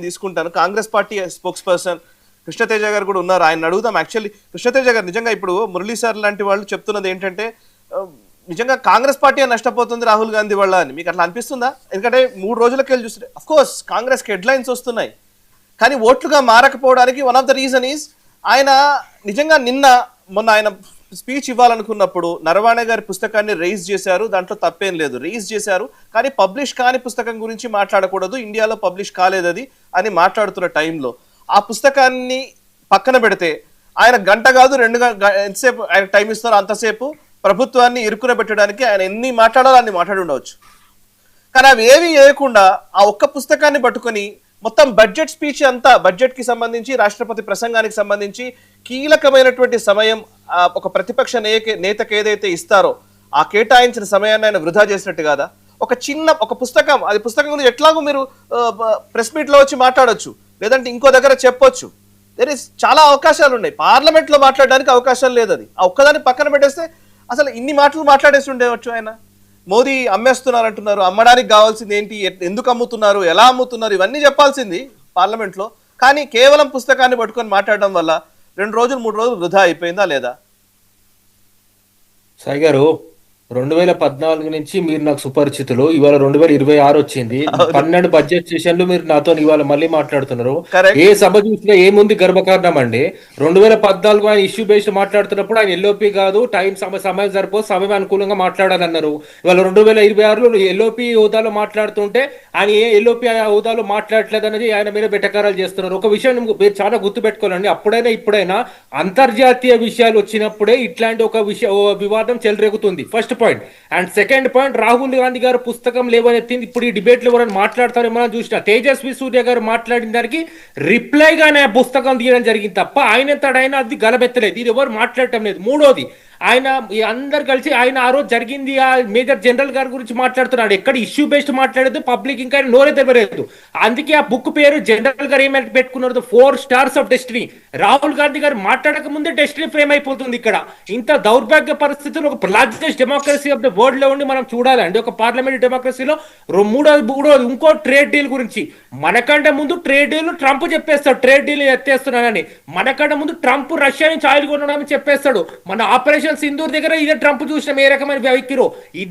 తీసుకుంటాను. Congress party spokes person Krishna Teja గారు కూడా ఉన్నారు, ఆయన అడుగుదాం. యాక్చువల్లీ కృష్ణతేజ గారు, నిజంగా ఇప్పుడు మురళీ సార్ లాంటి వాళ్ళు చెప్తున్నది ఏంటంటే నిజంగా కాంగ్రెస్ పార్టీ నష్టపోతుంది రాహుల్ గాంధీ వల్ల అని మీకు అట్లా అనిపిస్తుందా? ఎందుకంటే 3 రోజులకి వెళ్ళి చూస్తే అఫ్ కోర్స్ కాంగ్రెస్కి హెడ్లైన్స్ వస్తున్నాయి, కానీ ఓట్లుగా మారకపోవడానికి one of the reason is ఆయన నిజంగా మొన్న ఆయన స్పీచ్ ఇవ్వాలనుకున్నప్పుడు నరవాణే గారి పుస్తకాన్ని రైజ్ చేశారు, దాంట్లో తప్పేం లేదు, రైజ్ చేశారు, కానీ పబ్లిష్ కాని పుస్తకం గురించి మాట్లాడకూడదు, ఇండియాలో పబ్లిష్ కాలేదు అది అని మాట్లాడుతున్న టైంలో ఆ పుస్తకాన్ని పక్కన పెడితే ఆయన గంట కాదు 2 ఎంతసేపు ఆయన టైం ఇస్తారో అంతసేపు ప్రభుత్వాన్ని ఇరుకున పెట్టడానికి ఆయన ఎన్ని మాట్లాడాలో అన్ని మాట్లాడి ఉండవచ్చు. కానీ అవి ఏవి వేయకుండా ఆ ఒక్క పుస్తకాన్ని పట్టుకొని మొత్తం బడ్జెట్ స్పీచ్ అంతా, బడ్జెట్ కి సంబంధించి రాష్ట్రపతి ప్రసంగానికి సంబంధించి కీలకమైనటువంటి సమయం ఒక ప్రతిపక్ష నేతకు ఏదైతే ఇస్తారో ఆ కేటాయించిన సమయాన్ని ఆయన వృధా చేసినట్టు కాదా? ఒక పుస్తకం, అది పుస్తకం గురించి ఎట్లాగో మీరు ప్రెస్ మీట్ లో వచ్చి మాట్లాడొచ్చు, లేదంటే ఇంకో దగ్గర చెప్పొచ్చు. చాలా అవకాశాలు ఉన్నాయి, పార్లమెంట్ లో మాట్లాడడానికి అవకాశాలు లేదు. అది ఆ ఒక్కదాన్ని పక్కన పెట్టేస్తే అసలు ఇన్ని మాటలు మాట్లాడేసి ఉండేవచ్చు. ఆయన మోదీ అమ్మేస్తున్నారు అంటున్నారు, అమ్మడానికి కావాల్సింది ఏంటి, ఎందుకు అమ్ముతున్నారు, ఎలా అమ్ముతున్నారు, ఇవన్నీ చెప్పాల్సింది పార్లమెంట్ లో. కానీ కేవలం పుస్తకాన్ని పట్టుకొని మాట్లాడడం వల్ల 2 రోజులు 3 రోజులు వృధా అయిపోయిందా లేదా? సాయి గారు, 2014 నుంచి మీరు నాకు సుపరిచితులు. ఇవాళ 2026 వచ్చింది, 12 బడ్జెట్ సెషన్లు మీరు నాతో ఇవాళ మళ్ళీ మాట్లాడుతున్నారు. ఏ సభ చూసినా ఏముంది గర్భకారణం అండి. 2014 ఆయన ఇష్యూ బేస్డ్ మాట్లాడుతున్నప్పుడు ఆయన ఎల్ఓపి కాదు, సమయం సరిపోదు, సమయం అనుకూలంగా మాట్లాడాలన్నారు. ఇవాళ 2026లో ఎల్ఓపి హోదాలో మాట్లాడుతుంటే ఆయన ఏ ఎల్ఓపి హోదాలో మాట్లాడట్లేదు అనేది ఆయన మీద బెటకారాలు చేస్తున్నారు. ఒక విషయం మీరు చాలా గుర్తు పెట్టుకోవాలండి, అప్పుడైనా ఇప్పుడైనా అంతర్జాతీయ విషయాలు వచ్చినప్పుడే ఇట్లాంటి ఒక వివాదం చెలరేగుతుంది. First point. And second point, Rahul Gandhi garu పుస్తకం లేవనెత్తింది. ఇప్పుడు ఈ డిబేట్ లో ఎవరైనా మాట్లాడతారేమో చూసిన తేజస్వి సూర్య గారు మాట్లాడిన దానికి రిప్లైగానే పుస్తకం తీయడం జరిగింది తప్ప ఆయన అది గలబెత్తలేదు, ఇది ఎవరు మాట్లాడటం లేదు. మూడోది, ఆయన అందరు కలిసి ఆయన ఆ రోజు జరిగింది ఆ మేజర్ జనరల్ గారి గురించి మాట్లాడుతున్నాడు, ఎక్కడ ఇష్యూ బేస్డ్ మాట్లాడేది పబ్లిక్ ఇంకా నోరే తెరలేదు. అందుకే ఆ బుక్ పేరు జనరల్ గారు ఏమైనా పెట్టుకున్నారు, 4 stars of destiny. Rahul Gandhi గారు మాట్లాడక ముందే డెస్టినీ ఫ్రేమ్ అయిపోతుంది. ఇక్కడ ఇంత దౌర్భాగ్య పరిస్థితులు ఒక largest democracy of the world లో ఉండి మనం చూడాలండి, ఒక పార్లమెంట్ డెమోక్రసీలో. మూడోది ఇంకో ట్రేడ్ డీల్ గురించి. మనకంటే ముందు ట్రేడ్ డీల్ ట్రంప్ చెప్పేస్తాడు, ట్రేడ్ డీల్ ఎత్తేస్తున్నానని. మనకంటే ముందు ట్రంప్ రష్యా నుంచి ఆయిల్ కొనడానికి చెప్పేస్తాడు. మన ఆపరేషన్ సింధూర్ దగ్గర ఇదే ట్రంప్ చూసిన ఏ రకమైన వ్యక్తిరో.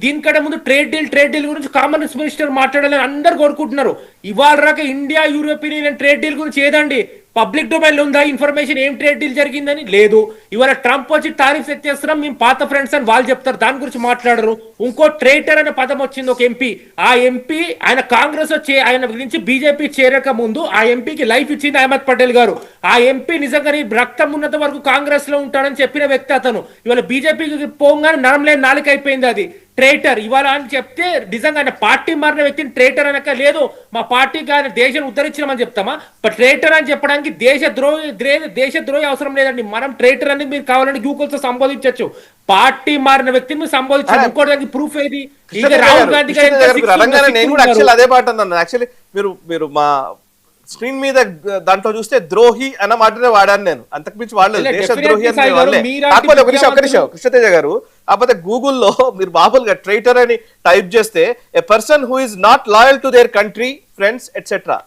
దీనికంటే ముందు ట్రేడ్ డీల్ గురించి కామర్స్ మినిస్టర్ మాట్లాడాలని అందరు కోరుకుంటున్నారు. ఇవాళ రాక India European union trade deal గురించి ఏదండి పబ్లిక్ డొమైన్ లో ఉందా ఇన్ఫర్మేషన్, ఏం ట్రేడ్ డీల్ జరిగిందని? లేదు. ఇవాళ ట్రంప్ వచ్చి టారిఫ్స్ ఎత్తేస్తున్నాం మేము పాత ఫ్రెండ్స్ అని వాళ్ళు చెప్తారు, దాని గురించి మాట్లాడరు. ఇంకో ట్రేటర్ అనే పదం వచ్చింది ఒక ఎంపీ. ఆ ఎంపీ ఆయన కాంగ్రెస్ వచ్చి ఆయన గురించి బీజేపీ చేరక ముందు ఆ ఎంపీకి లైఫ్ ఇచ్చింది అహ్మద్ పటేల్ గారు. ఆ ఎంపీ నిజంగా రక్తం ఉన్నంత వరకు కాంగ్రెస్ లో ఉంటాడని చెప్పిన వ్యక్తి అతను. ఇవాళ బీజేపీకి పోగానే నరంలేని నాలుక అయిపోయింది అది. ట్రేటర్ ఇవాళ అని చెప్తే నిజంగా ఆయన పార్టీ మారిన వ్యక్తిని ట్రేటర్ అనక, లేదు మా పార్టీకి ఆయన దేశం ఉద్ధరించమని చెప్తామా? ట్రేటర్ అని చెప్పడానికి దేశద్రోహి అవసరం లేదండి. మనం ట్రేటర్ అని మీరు కావాలంటే గూగుల్తో సంబోధించవచ్చు. పార్టీ మారిన వ్యక్తిని మీరు సంబోధించారు. ఇంకోటి ప్రూఫ్ ఏది? రాహుల్ గాంధీ అదే మాట అన్నాను. యాక్చువల్లీ మీరు మా స్క్రీన్ మీద దాంట్లో చూస్తే ద్రోహి అన్న మాటనే వాడాను నేను, అంతకు మించి వాడలేదు. దేశద్రోహి అని కాకపోతే ఒక నిమిషం కృష్ణతేజ గారు, కాకపోతే గూగుల్లో మీరు మామూలుగా ట్రైటర్ అని టైప్ చేస్తే a person who is not loyal to their country, friends etcetera.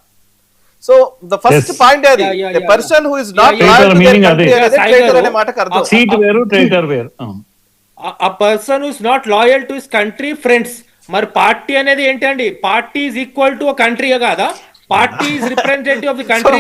So the first point అది, a person who is not loyal to their country అనేది ట్రైటర్ అనే మాటకు అర్థం. సీట్ వేరు, ట్రైటర్ వేరు. ఆ person who is not loyal to his country, friends. మరి party అనేది ఏంటండి? Party is equal to country కాదా? Party is representative of the country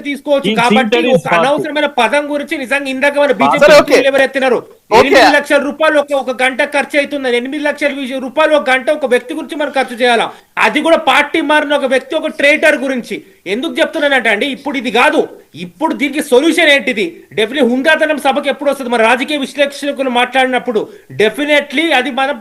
తీసుకోవచ్చు. కాబట్టి అనవసరమైన పదం గురించి నిజంగా ఇందాక మన బీజేపీ ఎవరెత్తినారు 8 లక్షల రూపాయలు ఒక గంట ఖర్చు అవుతుంది. 8 లక్షల రూపాయలు ఒక గంట ఒక వ్యక్తి గురించి మనం ఖర్చు చేయాలా? అది కూడా పార్టీ మారిన ఒక వ్యక్తి, ఒక ట్రేటర్ గురించి. ఎందుకు చెప్తున్నానంటే అండి, ఇప్పుడు ఇది కాదు, ఇప్పుడు దీనికి సొల్యూషన్ ఏంటిది? డెఫినెట్లీ హుందాతనం సభకు ఎప్పుడు వస్తుంది? మన రాజకీయ విశ్లేషకులు మాట్లాడినప్పుడు డెఫినెట్లీ అది మనం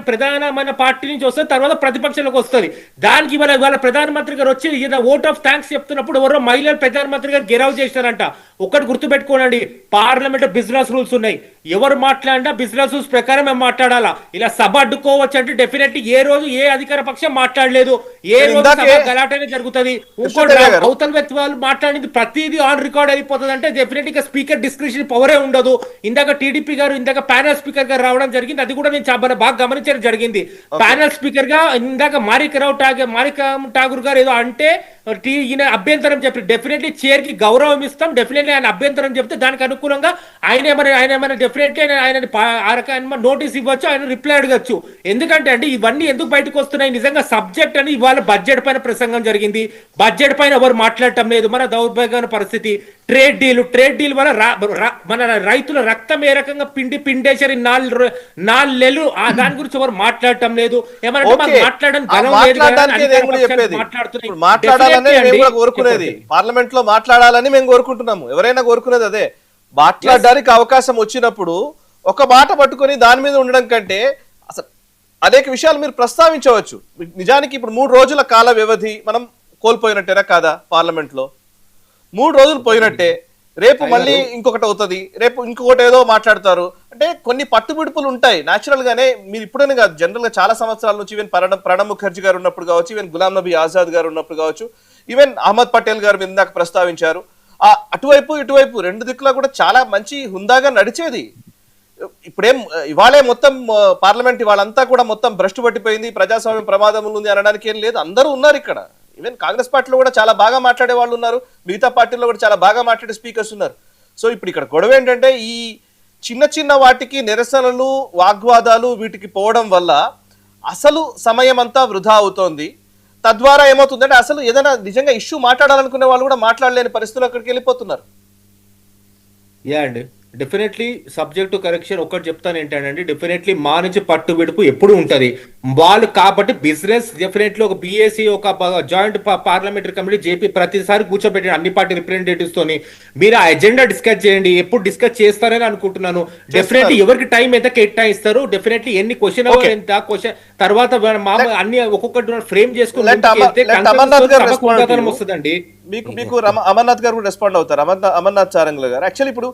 ప్రధానమైన పార్టీ నుంచి వస్తుంది, తర్వాత ప్రతిపక్షాలకు వస్తుంది. దానికి ఇవాళ ప్రధానమంత్రి గారు వచ్చి ఓట్ ఆఫ్ థ్యాంక్స్ చెప్తున్నప్పుడు ఎవరో మహిళలు ప్రధానమంత్రి గారు గెరావ్ చేశారంట. ఒకటి గుర్తుపెట్టుకోనండి, పార్లమెంట్ బిజినెస్ రూల్స్ ఉన్నాయి. ఎవరు మాట్లాడినా బిజినెస్ రూల్స్ ప్రకారం మేము మాట్లాడాలా. ఇలా సభ అడ్డుకోవచ్చు అంటే డెఫినెట్లీ ఏ రోజు ఏ అధికార పక్షం మాట్లాడలేదు, ఏ రోజు సభ గలాటనే జరుగుతుంది. ఇంకోటి అవతల వ్యక్తి వాళ్ళు మాట్లాడింది ప్రతిదీ ఆన్ రికార్డ్ అయిపోతుంది అంటే డెఫినెట్ గా స్పీకర్ డిస్క్రిప్షన్ పవరే ఉండదు. ఇందాక టీడీపీ గారు ఇందాక ప్యానల్ స్పీకర్ గా రావడం జరిగింది, అది కూడా నేను చాలా బాగా గమనించడం జరిగింది. ప్యానల్ స్పీకర్ గా ఇందాక మాణిక్రావు ఠాగూర్ గారు ఏదో అంటే ఈయన అభ్యంతరం చెప్పి డెఫినెట్లీ చైర్ కి గౌరవం ఇస్తాం, డెఫినెట్లీ ఆయన అభ్యంతరం చెప్తే దానికి అనుకూలంగా ఆయన ఏమైనా డెఫినెట్లీ ఆయన నోటీస్ ఇవ్వచ్చు, ఆయన రిప్లై అడగచ్చు. ఎందుకంటే అంటే ఇవన్నీ ఎందుకు బయటకు వస్తున్నాయి, నిజంగా సబ్జెక్ట్ అని ఇవాళ బడ్జెట్ పైన ప్రసంగం జరిగింది, బడ్జెట్ పైన ఎవరు మాట్లాడటం లేదు. మన దౌర్భాగ్యమైన పరిస్థితి. ట్రేడ్ డీల్ వల్ల మన రైతుల రక్తం ఏ రకంగా పిండేశారు 4 నెలలు, దాని గురించి ఎవరు మాట్లాడటం లేదు. ఏమన్నా మాట్లాడాలని మేము కూడా కోరుకునేది, పార్లమెంట్ లో మాట్లాడాలని మేము కోరుకుంటున్నాము, ఎవరైనా కోరుకునేది అదే. మాట్లాడడానికి అవకాశం వచ్చినప్పుడు ఒక మాట పట్టుకొని దాని మీద ఉండడం కంటే అసలు అనేక విషయాలు మీరు ప్రస్తావించవచ్చు. నిజానికి ఇప్పుడు 3 రోజుల కాల వ్యవధి మనం కోల్పోయినట్టేనా కాదా? పార్లమెంట్ లో 3 రోజులు పోయినట్టే. రేపు మళ్ళీ ఇంకొకటి అవుతుంది, రేపు ఇంకొకటి ఏదో మాట్లాడతారు. అంటే కొన్ని పట్టుబిడుపులు ఉంటాయి న్యాచురల్ గానే. మీరు ఇప్పుడనే కాదు, జనరల్ గా చాలా సంవత్సరాల నుంచి ఈవెన్ ప్రణబ్ ముఖర్జీ గారు ఉన్నప్పుడు కావచ్చు, ఈవెన్ గులాం నబీ ఆజాద్ గారు ఉన్నప్పుడు కావచ్చు, ఈవెన్ అహ్మద్ పటేల్ గారు మీద ఇందాక ప్రస్తావించారు. అటువైపు ఇటువైపు 2 దిక్కులా కూడా చాలా మంచి హుందాగా నడిచేది. ఇప్పుడేం ఇవాళే మొత్తం పార్లమెంట్ ఇవాళంతా కూడా మొత్తం భ్రష్టు పట్టిపోయింది, ప్రజాస్వామ్యం ప్రమాదం ఉంది అనడానికి ఏం లేదు. అందరూ ఉన్నారు ఇక్కడ. ఈవెన్ కాంగ్రెస్ పార్టీలో కూడా చాలా బాగా మాట్లాడే వాళ్ళు ఉన్నారు, మిగతా పార్టీలో కూడా చాలా బాగా మాట్లాడే స్పీకర్స్ ఉన్నారు. సో ఇప్పుడు ఇక్కడ గొడవ ఏంటంటే ఈ చిన్న వాటికి నిరసనలు, వాగ్వాదాలు వీటికి పోవడం వల్ల అసలు సమయం అంతా వృధా అవుతోంది. తద్వారా ఏమవుతుందంటే అసలు ఏదైనా నిజంగా ఇష్యూ మాట్లాడాలనుకునే వాళ్ళు కూడా మాట్లాడలేని పరిస్థితులు అక్కడికి వెళ్ళిపోతున్నారు. యా అండి, డెఫినెట్లీ సబ్జెక్ట్ టు కరెక్షన్ ఒకటి చెప్తాను ఏంటంటే డెఫినెట్లీ మా నుంచి పట్టు విడుపు ఎప్పుడు ఉంటది వాళ్ళు. కాబట్టి బిజినెస్ డెఫినెట్లీ ఒక బిఎస్సి ఒక జాయింట్ పార్లమెంటరీ కమిటీ జేపీ ప్రతిసారి కూర్చోబెట్టి అన్ని పార్టీ రిప్రజెంటేటివ్స్ తోని మీరు ఆ ఎజెండా డిస్కస్ చేయండి. ఎప్పుడు డిస్కస్ చేస్తారని అనుకుంటున్నాను. డెఫినెట్లీ ఎవరికి టైం ఎంత కేటాయిస్తారు, డెఫినెట్లీ ఎన్ని క్వశ్చన్ ఎంత క్వశ్చన్ తర్వాత అన్ని ఒక్కొక్కటి ఫ్రేమ్ చేసుకుని వస్తుందండి. మీకు అమర్నాథ్ గారు కూడా రెస్పాండ్ అవుతారు. అమర్నాథ్ చారంగ్ల గారు యాక్చువల్లీ ఇప్పుడు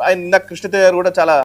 ఆయన కృష్ణతేజ గారు కూడా చాలా